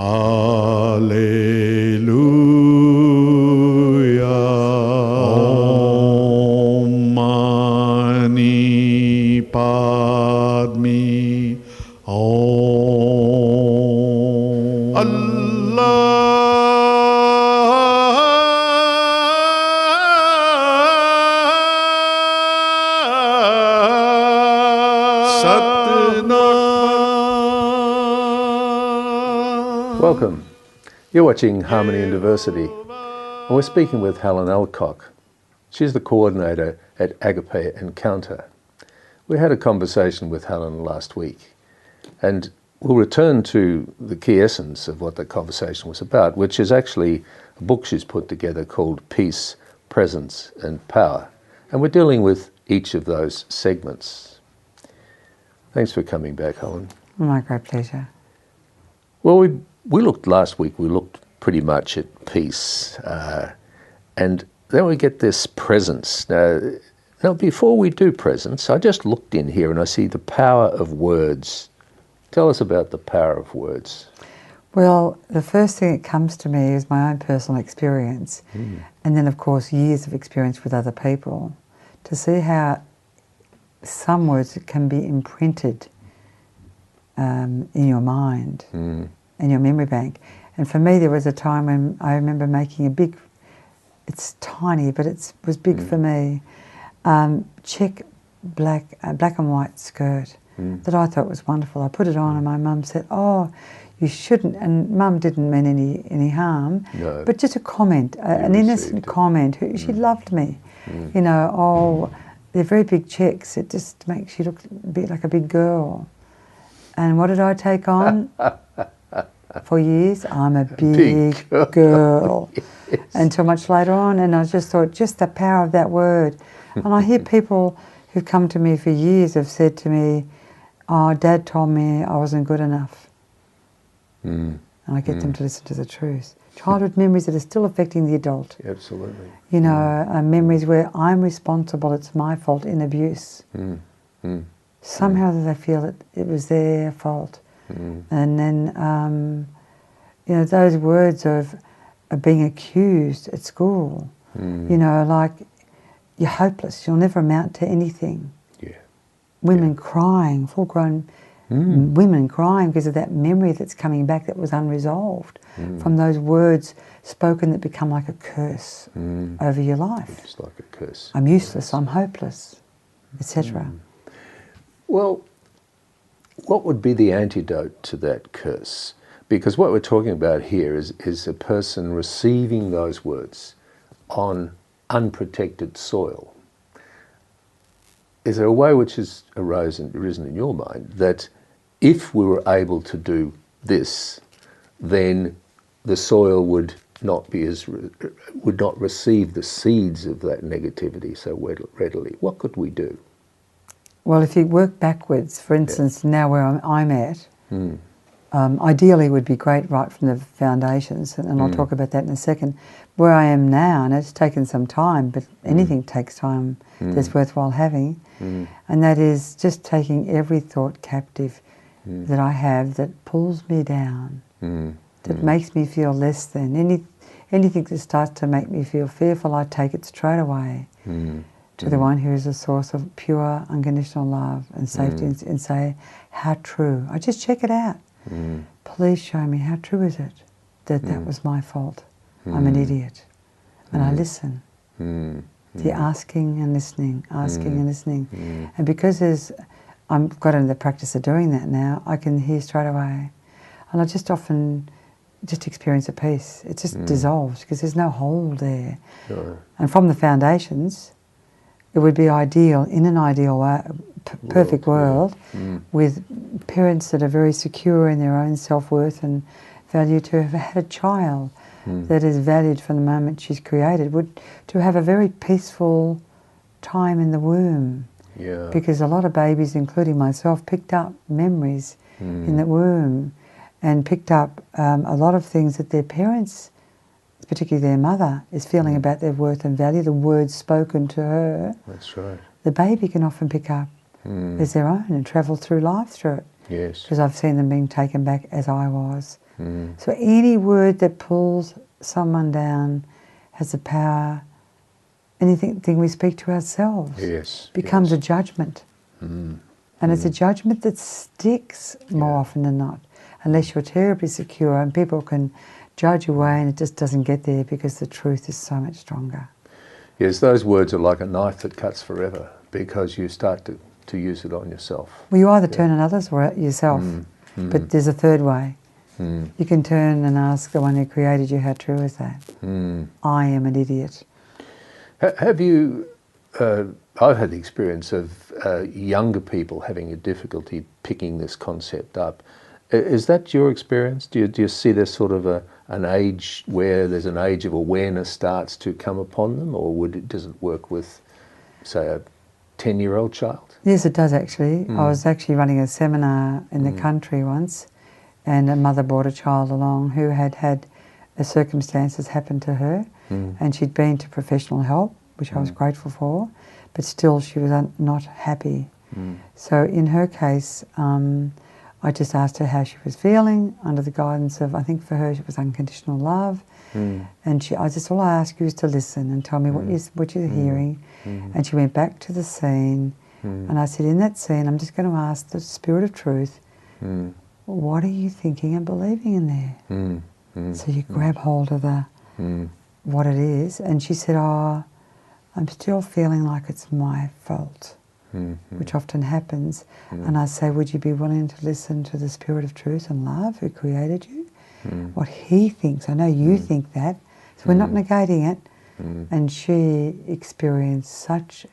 Alleluia. Om Mani Padme. Om Allah. Welcome. You're watching Harmony and Diversity, and we're speaking with Helen Alcock. She's the coordinator at Agape Encounter. We had a conversation with Helen last week, and we'll return to the key essence of what the conversation was about, which is actually a book she's put together called Peace, Presence and Power. And we're dealing with each of those segments. Thanks for coming back, Helen. My great pleasure. Well, we looked last week, we looked pretty much at peace, and then we get this presence. Now, before we do presence, I just looked in here and I see the power of words. Tell us about the power of words. Well, the first thing that comes to me is my own personal experience, and then, of course, years of experience with other people, to see how some words can be imprinted in your mind, in your memory bank. And for me, there was a time when I remember making a big, it's tiny, but it was big for me, check black and white skirt that I thought was wonderful. I put it on and my mum said, "Oh, you shouldn't," and Mum didn't mean any harm, No. but just a comment, an innocent comment. She loved me, you know. Oh, they're very big checks. It just makes you look a bit like a big girl. And what did I take on? For years, I'm a big girl. Yes. Until much later on, and I just thought, just the power of that word. And I hear people who've come to me for years have said to me, "Oh, Dad told me I wasn't good enough." And I get them to listen to the truth. Childhood memories that are still affecting the adult. Absolutely. You know, memories where I'm responsible, it's my fault in abuse. Somehow they feel that it was their fault. And then, you know, those words of being accused at school, you know, like, you're hopeless, you'll never amount to anything. Yeah. Women crying, full-grown women crying because of that memory that's coming back that was unresolved from those words spoken that become like a curse over your life. It's like a curse. I'm useless, I'm hopeless, etc. Well, what would be the antidote to that curse? Because what we're talking about here is a person receiving those words on unprotected soil. Is there a way which has arisen in your mind that if we were able to do this, then the soil would not receive the seeds of that negativity so readily? What could we do? Well, if you work backwards, for instance, now where I'm at, ideally would be great right from the foundations, and I'll talk about that in a second. Where I am now, and it's taken some time, but anything takes time that's worthwhile having, and that is just taking every thought captive that I have that pulls me down, that makes me feel less than. Anything that starts to make me feel fearful, I take it straight away to the one who is a source of pure, unconditional love and safety, and say, how true. I just check it out. Please show me, how true is it that that was my fault? I'm an idiot. And I listen. The asking and listening, and listening. And because I've got into the practice of doing that now, I can hear straight away. And I just often experience a peace. It just dissolves because there's no hold there. Sure. And from the foundations, it would be ideal, in an ideal way, perfect world, with parents that are very secure in their own self-worth and value, to have had a child that is valued from the moment she's created, to have a very peaceful time in the womb. Yeah. Because a lot of babies, including myself, picked up memories in the womb, and picked up a lot of things that their parents, particularly their mother, is feeling about their worth and value, the words spoken to her. That's right. The baby can often pick up as their own and travel through life through it. Yes. Because I've seen them being taken back as I was So any word that pulls someone down has the power. Anything we speak to ourselves becomes a judgment. And it's a judgment that sticks more often than not, unless you're terribly secure, and people can judge away and it just doesn't get there because the truth is so much stronger. Yes, those words are like a knife that cuts forever because you start to use it on yourself. Well, you either turn on others or yourself, but there's a third way. You can turn and ask the one who created you, how true is that? I am an idiot. Have you, I've had the experience of younger people having a difficulty picking this concept up. Is that your experience? Do you see there's sort of an age where there's an age of awareness starts to come upon them, or does it work with, say, a 10-year-old child? Yes, it does actually. I was actually running a seminar in the country once, and a mother brought a child along who had circumstances happen to her, and she'd been to professional help, which I was grateful for, but still she was not happy. So in her case, I just asked her how she was feeling under the guidance of, I think for her it was unconditional love, and all I ask you is to listen and tell me what you're hearing. And she went back to the scene, and I said, in that scene, I'm just going to ask the Spirit of Truth, what are you thinking and believing in there? So you grab hold of what it is, and she said, oh, I'm still feeling like it's my fault. Which often happens, and I say, would you be willing to listen to the Spirit of Truth and Love who created you? What He thinks. I know you think that, so we're not negating it. And she experienced such,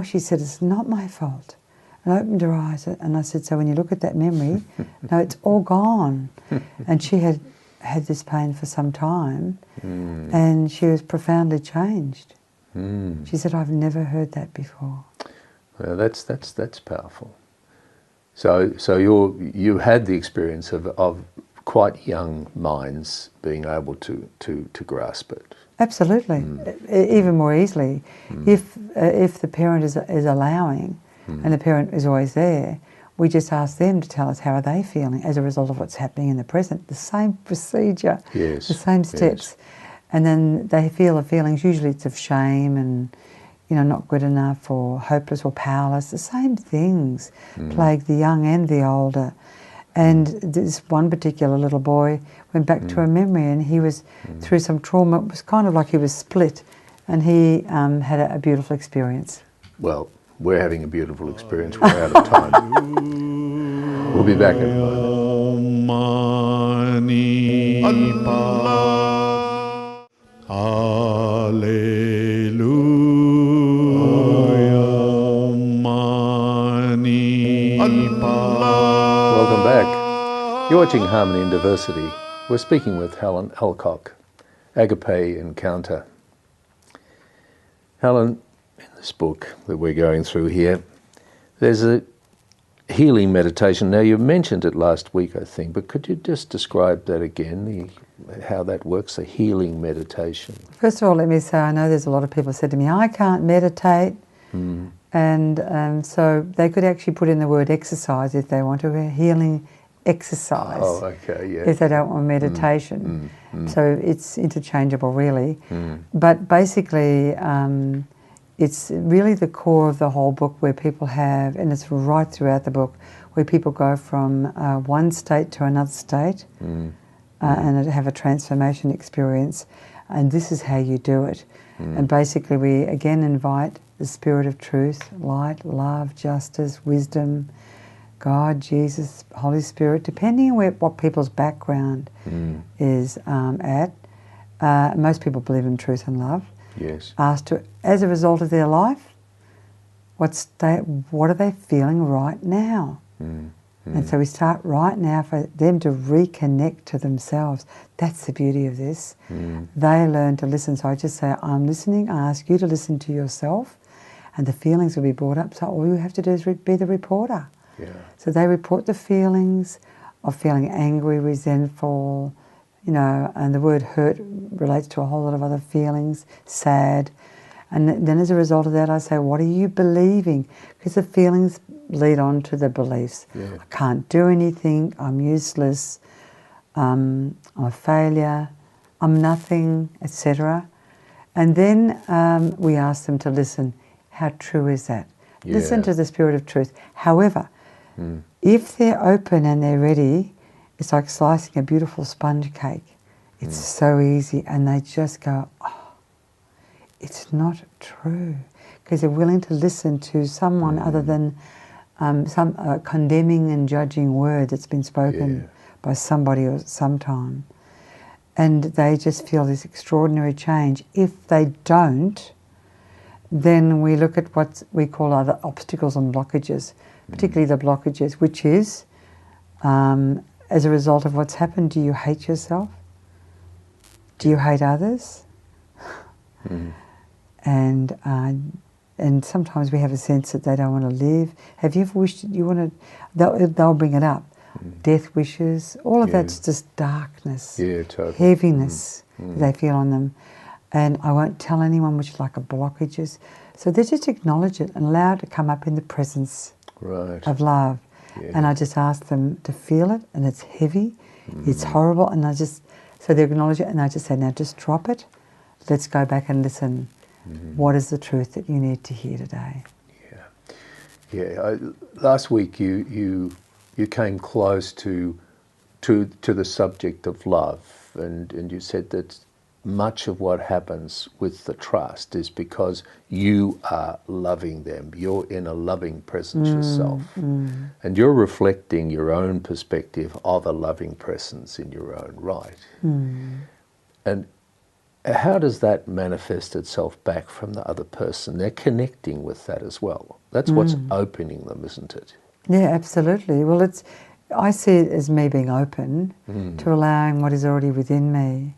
she said, it's not my fault. And I opened her eyes, and I said, so when you look at that memory, no, it's all gone. And she had this pain for some time, and she was profoundly changed. She said, I've never heard that before. Well, that's powerful. So you had the experience of quite young minds being able to grasp it. Absolutely, even more easily. If the parent is allowing, and the parent is always there, we just ask them to tell us how are they feeling as a result of what's happening in the present. The same procedure, the same steps, and then they feel the feelings. Usually, it's of shame and, not good enough or hopeless or powerless. The same things plague the young and the older. And this one particular little boy went back to a memory, and he was through some trauma. It was kind of like he was split, and he had a beautiful experience. Well, we're having a beautiful experience. We're out of time. We'll be back in a moment. Welcome back. You're watching Harmony and Diversity. We're speaking with Helen Alcock, Agape Encounter. Helen, in this book that we're going through here, there's a healing meditation. Now, you mentioned it last week, I think, but could you just describe that again, how that works, a healing meditation? First of all, let me say, I know there's a lot of people who said to me, I can't meditate. And so they could actually put in the word exercise if they want to, a healing exercise. Oh, okay, yeah. If they don't want meditation. So it's interchangeable, really. But basically, it's really the core of the whole book where people have, and it's right throughout the book, where people go from one state to another state and have a transformation experience. And this is how you do it. And basically we again invite the Spirit of Truth, light, love, justice, wisdom, God, Jesus, Holy Spirit, depending on what people's background is at. Most people believe in truth and love. Yes. Asked to, as a result of their life, what are they feeling right now? And so we start right now for them to reconnect to themselves. That's the beauty of this. They learn to listen. So I just say, I'm listening. I ask you to listen to yourself, and the feelings will be brought up. So all you have to do is be the reporter. So they report the feelings of feeling angry, resentful, and the word hurt relates to a whole lot of other feelings, sad. And then as a result of that, I say, what are you believing? Because the feelings lead on to the beliefs. I can't do anything, I'm useless, I'm a failure, I'm nothing, etc. And then we ask them to listen. How true is that? Listen Yeah. to the spirit of truth. However, if they're open and they're ready, it's like slicing a beautiful sponge cake. It's so easy, and they just go, oh, it's not true. Because they're willing to listen to someone other than some condemning and judging word that's been spoken by somebody or sometime. And they just feel this extraordinary change. If they don't, then we look at what we call other obstacles and blockages, particularly the blockages, which is, as a result of what's happened, do you hate yourself? Do you hate others? And sometimes we have a sense that they don't want to live. Have you ever wished that you wanted? They'll bring it up. Death wishes, all of that's just darkness, Totally. heaviness that they feel on them. And I won't tell anyone, which is like a blockages. So they just acknowledge it and allow it to come up in the presence of love. And I just ask them to feel it, and it's heavy, it's horrible, and so they acknowledge it, and I just say, now just drop it. Let's go back and listen. What is the truth that you need to hear today? Last week you came close to the subject of love, and you said that much of what happens with the trust is because you are loving them. You're in a loving presence yourself, and you're reflecting your own perspective of a loving presence in your own right. And how does that manifest itself back from the other person? They're connecting with that as well. That's what's opening them, isn't it? Yeah, absolutely. Well, I see it as me being open to allowing what is already within me.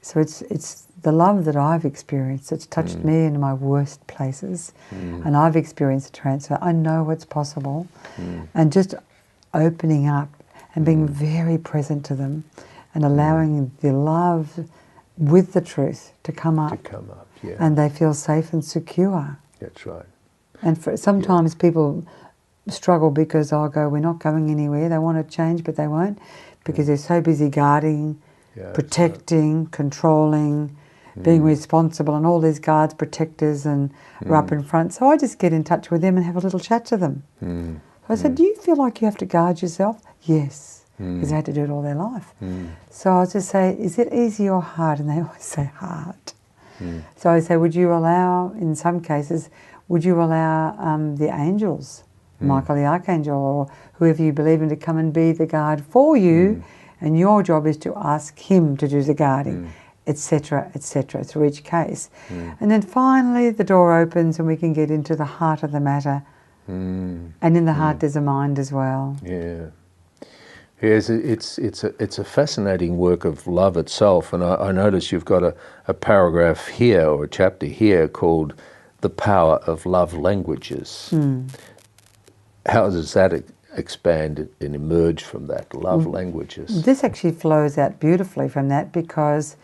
So it's the love that I've experienced. It's touched me in my worst places, and I've experienced the transfer. I know what's possible, and just opening up and being very present to them, and allowing the love with the truth to come up. And they feel safe and secure. That's right. And sometimes people struggle because I'll go, we're not going anywhere. They want to change, but they won't because they're so busy guarding, protecting, controlling, being responsible, and all these guards, protectors, and are up in front. So I just get in touch with them and have a little chat to them. I said, do you feel like you have to guard yourself? Yes. Because they had to do it all their life. So I'll just say, is it easy or hard? And they always say hard. So I say, would you allow, in some cases, would you allow the angels, Michael the Archangel, or whoever you believe in, to come and be the guard for you, and your job is to ask him to do the guarding, etc., through each case. And then finally the door opens and we can get into the heart of the matter. And in the heart there's a mind as well. Yes, it's a fascinating work of love itself, and I notice you've got a paragraph here, or a chapter here, called The Power of Love Languages. How does that expand and emerge from that, love languages? This actually flows out beautifully from that, because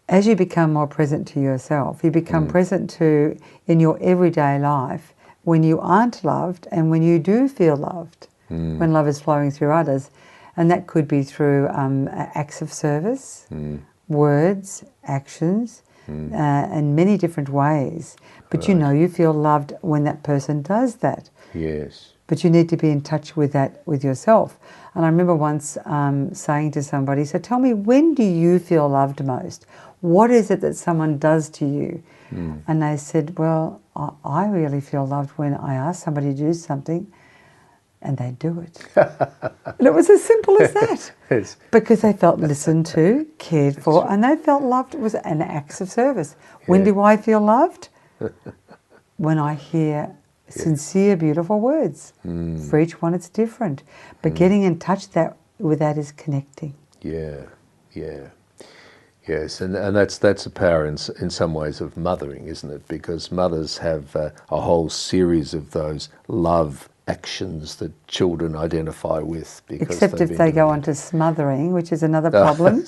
as you become more present to yourself, you become present to, in your everyday life, when you aren't loved and when you do feel loved. When love is flowing through others. And that could be through acts of service, words, actions, in many different ways. But you know you feel loved when that person does that. Yes. But you need to be in touch with that with yourself. And I remember once saying to somebody, so tell me, when do you feel loved most? What is it that someone does to you? And they said, well, I really feel loved when I ask somebody to do something and they do it. And it was as simple as that. Yes. Because they felt listened to, cared for, and they felt loved. It was an act of service. When do I feel loved? When I hear sincere, beautiful words. For each one it's different. But getting in touch with that is connecting. Yes, and that's the power in some ways of mothering, isn't it? Because mothers have a whole series of those love actions that children identify with. Except if they go on to smothering, which is another problem.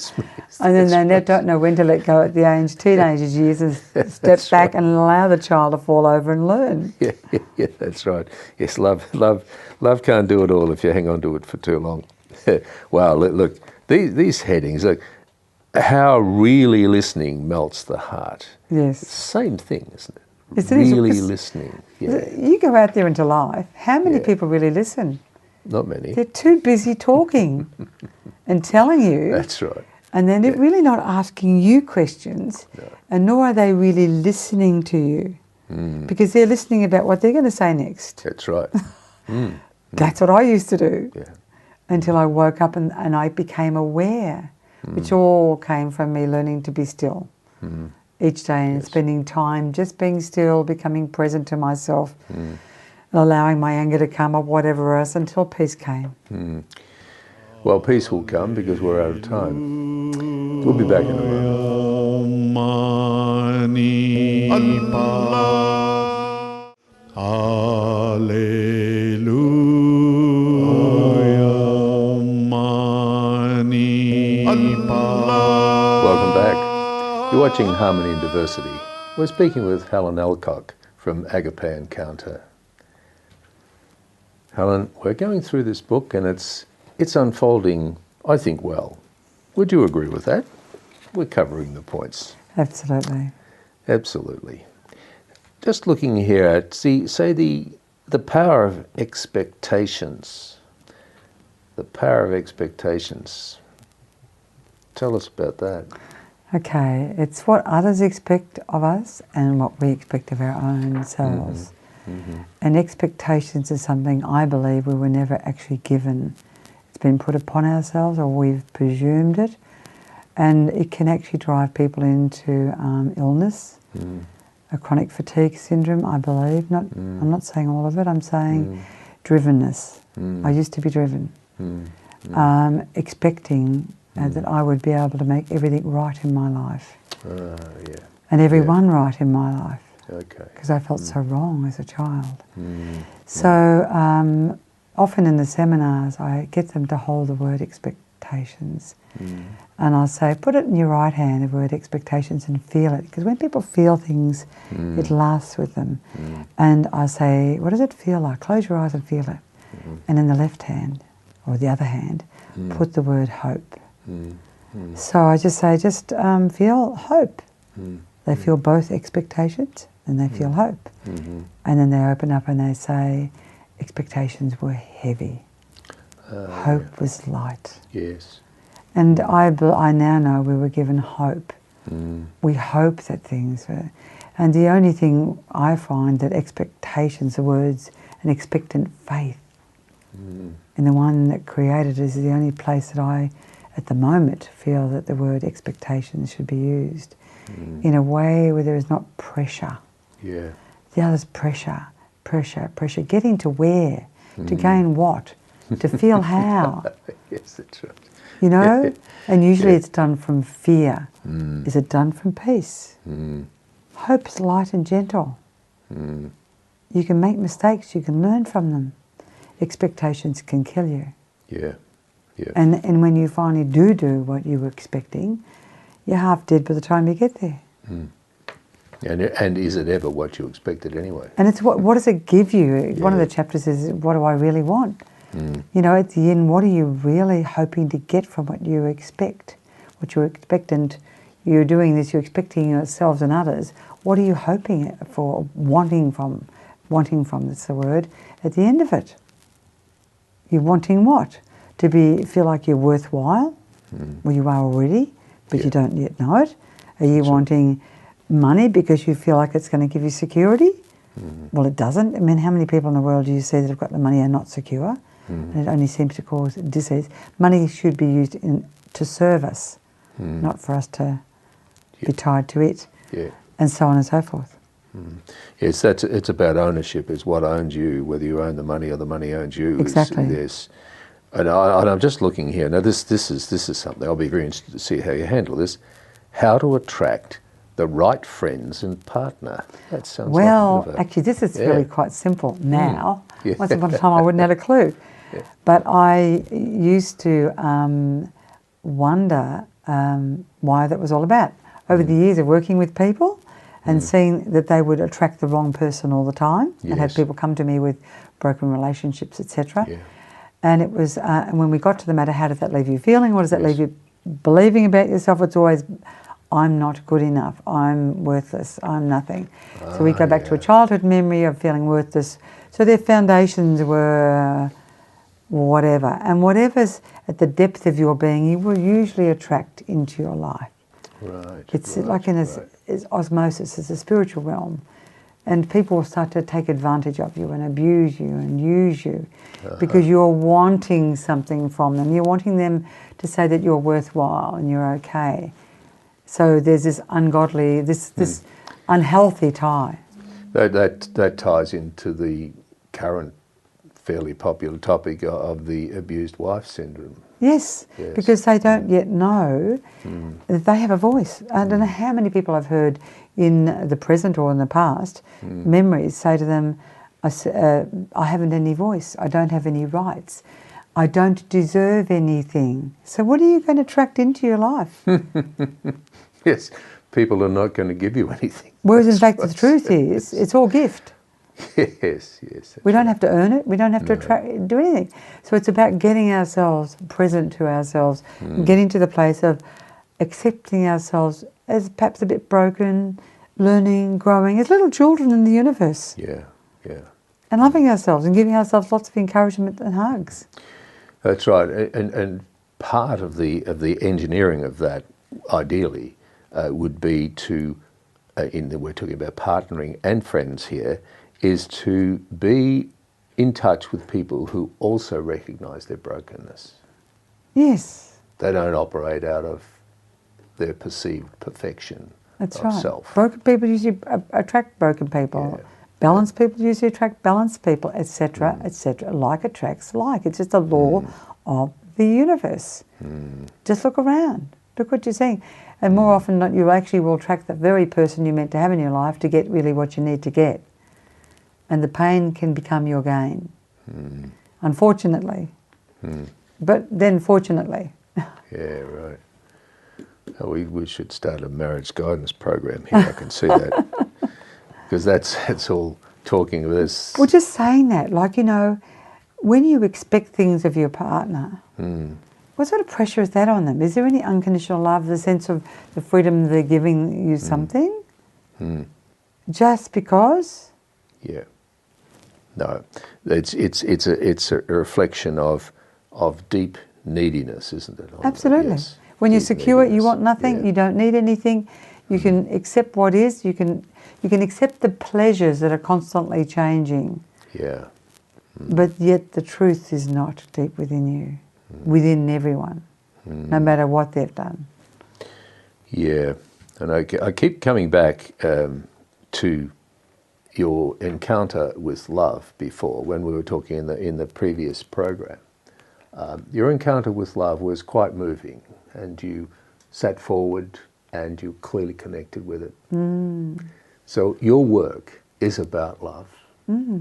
And then they don't know when to let go at the age teenagers years and step back and allow the child to fall over and learn. Yeah, that's right. Yes, love can't do it all if you hang on to it for too long. Wow, look, These headings, like how really listening melts the heart. Yes. Same thing, isn't it? Yes, it is, Really because listening. Yeah. you go out there into life, how many Yeah. people really listen? Not many. They're too busy talking and telling you. That's right. And then they're really not asking you questions, and nor are they really listening to you, because they're listening about what they're going to say next. That's right. That's what I used to do Yeah. until I woke up and I became aware, which all came from me learning to be still each day and spending time just being still, becoming present to myself, allowing my anger to come or whatever else until peace came. Well, peace will come because we're out of time. We'll be back in a moment. Mani Allah. Alleluia. Mani Allah. Welcome back. You're watching Harmony and Diversity. We're speaking with Helen Alcock from Agape Encounter. Helen, we're going through this book and it's unfolding, I think, well. Would you agree with that? We're covering the points. Absolutely. Absolutely. Just looking here at, the power of expectations. The power of expectations. Tell us about that. Okay, it's what others expect of us and what we expect of our own selves. And expectations is something I believe we were never actually given. It's been put upon ourselves, or we've presumed it, and it can actually drive people into illness, a chronic fatigue syndrome, I believe. I'm not saying all of it, I'm saying drivenness. I used to be driven, expecting that I would be able to make everything right in my life, and everyone right in my life. Okay. Because I felt so wrong as a child. So often in the seminars I get them to hold the word expectations, and I'll say, put it in your right hand, the word expectations, and feel it, because when people feel things it lasts with them. And I say, what does it feel like? Close your eyes and feel it. And in the left hand or the other hand put the word hope. So I just say, feel hope. They feel both expectations and they feel hope. And then they open up and they say, expectations were heavy. Hope was light. Yes. And I now know we were given hope. We hope that things were. And the only thing I find that expectations, the words, an expectant faith in the one that created is the only place that I, at the moment, feel that the word expectations should be used in a way where there is not pressure. Yeah. The other's pressure. Getting to where? To gain what? To feel how? Yes, that's right. You know? And usually it's done from fear. Is it done from peace? Hope's light and gentle. You can make mistakes, you can learn from them. Expectations can kill you. Yeah. Yeah. And when you finally do what you were expecting, you're half dead by the time you get there. And is it ever what you expected anyway? And it's what does it give you? One of the chapters is, what do I really want? You know, at the end, what are you really hoping to get from what you expect? What you expect, and you're doing this, you're expecting yourselves and others. What are you hoping for, wanting from, that's the word, at the end of it? You're wanting what? To feel like you're worthwhile? Well, you are already, but you don't yet know it. Are you wanting money because you feel like it's going to give you security? Well, it doesn't. I mean, how many people in the world do you see that have got the money and not secure? And it only seems to cause disease. Money should be used to serve us, not for us to be tied to it, and so on and so forth. Yes, it's about ownership. It's what owns you, whether you own the money or the money owns you. Exactly. And I'm just looking here. Now, this is something I'll be very interested to see how you handle this. How to attract the right friends and partner. That sounds actually, this is really quite simple now. Once upon a time, I wouldn't have a clue. But I used to wonder why that was all about. Over the years of working with people and seeing that they would attract the wrong person all the time, and had people come to me with broken relationships, etc. And it was, and when we got to the matter, how does that leave you feeling? What does that Yes. leave you believing about yourself? It's always, I'm not good enough. I'm worthless. I'm nothing. So we go back to a childhood memory of feeling worthless. So their foundations were whatever. And whatever's at the depth of your being, you will usually attract into your life. Right. It's right, like in right. it's osmosis, it's a spiritual realm. And people will start to take advantage of you and abuse you and use you because you're wanting something from them. You're wanting them to say that you're worthwhile and you're okay. So there's this ungodly, this unhealthy tie. That ties into the current fairly popular topic of the abused wife syndrome. Yes, Yes. because they don't yet know that they have a voice. I don't know how many people I've heard in the present or in the past, memories say to them, I haven't any voice, I don't have any rights, I don't deserve anything. So what are you going to attract into your life? Yes, people are not going to give you anything. Whereas in That's fact the right. truth is, it's all gift. Yes, yes. We don't have to earn it. We don't have to do anything. So it's about getting ourselves present to ourselves, getting to the place of accepting ourselves as perhaps a bit broken, learning, growing as little children in the universe, Yeah, yeah. and loving ourselves and giving ourselves lots of encouragement and hugs. That's right. And part of the engineering of that, ideally, would be to, we're talking about partnering and friends here, is to be in touch with people who also recognise their brokenness. Yes, They don't operate out of their perceived perfection that's of right. self. Broken people usually attract broken people. Yeah. Balanced people usually attract balanced people, etc., etc. Like attracts like. It's just a law of the universe. Just look around. Look what you're seeing. And more often than not, you actually will attract the very person you meant to have in your life to get really what you need to get. And the pain can become your gain, unfortunately. But then fortunately. Yeah, right. Oh, we should start a marriage guidance program here. I can see that. Because that's all talking of this. Well, just saying that, like, you know, when you expect things of your partner, what sort of pressure is that on them? Is there any unconditional love, the sense of the freedom they're giving you something? Just because? Yeah. No, it's a reflection of deep neediness, isn't it? Absolutely. Yes, When you're deep secure, you neediness. want nothing, Yeah. you don't need anything, you can accept what is, you can accept the pleasures that are constantly changing, Yeah. but yet the truth is not deep within you, within everyone, no matter what they've done. Yeah, and I keep coming back to your encounter with love before, when we were talking in the previous program. Your encounter with love was quite moving, and you sat forward and you clearly connected with it. So your work is about love,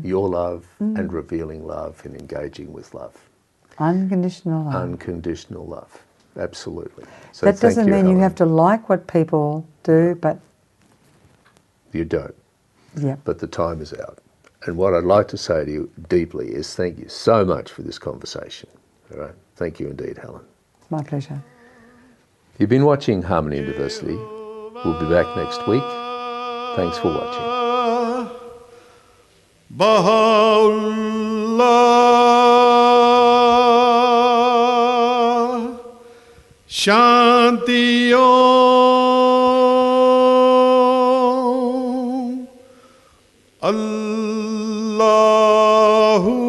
your love, and revealing love and engaging with love. Unconditional love. Unconditional love, absolutely. So That thank doesn't you, mean you Helen. have to like what people do, but You don't, yeah. but the time is out. And what I'd like to say to you deeply is thank you so much for this conversation. All right, thank you indeed, Helen. It's my pleasure. You've been watching Harmony and Diversity. We'll be back next week. Thanks for watching. Baha'u'llah, Shanti Om, Allahu